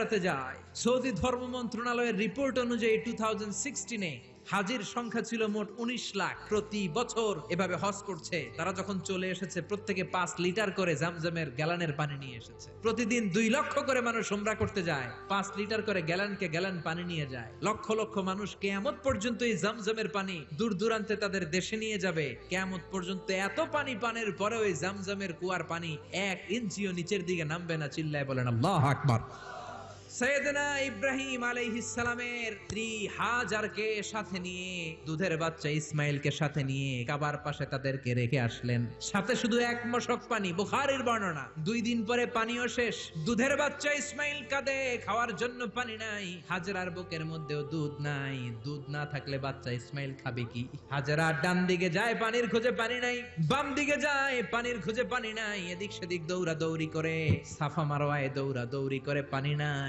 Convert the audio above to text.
বেড়াতে যায়। সৌদি ধর্ম মন্ত্রণালয়ের রিপোর্ট অনুযায়ী 2016-এ হাজির সংখ্যা ছিল মোট 19 লাখ। প্রতি বছর এভাবে হজ করছে। তারা যখন চলে এসেছে প্রত্যেকে 5 লিটার করে জামজামের গ্যালানের পানি নিয়ে এসেছে। প্রতিদিন 2 লক্ষ করে মানুষ উমরা করতে যায়, 5 লিটার করে গ্যালানকে গ্যালান পানি নিয়ে যায়। লক্ষ লক্ষ মানুষ কিয়ামত পর্যন্ত এই জামজামের পানি দূর দূরান্তে তাদের দেশে নিয়ে যাবে। কিয়ামত পর্যন্ত এত পানি পানের পরেও এই জামজামের কুয়ার পানি 1 ইঞ্চিও নিচের দিকে নামবে না। চিল্লায় বলেন আল্লাহু আকবার। সাইয়েদনা ইব্রাহিম আলাইহিস সালামের স্ত্রী হাজারকে সাথে নিয়ে, দুধের বাচ্চা ইসমাইলকে সাথে নিয়ে কাবার পাশে তাদেরকে রেখে আসলেন। সাথে শুধু 1 মশক পানি, বুখারীর বর্ণনা। 2 দিন পরে পানিও শেষ। দুধের বাচ্চা ইসমাইল কাঁদে, খাওয়ার জন্য পানি নাই। হাজরার বুকের মধ্যেও দুধ নাই। দুধ না থাকলে বাচ্চা ইসমাইল খাবে কি? হাজরা ডান দিকে যায়, পানির খোঁজে পানি নাই। বাম দিকে যায়, পানির খোঁজে পানি নাই। এদিক সেদিক দৌড়াদৌড়ি করে, সাফা মারওয়ায় দৌড়াদৌড়ি করে, পানি নাই।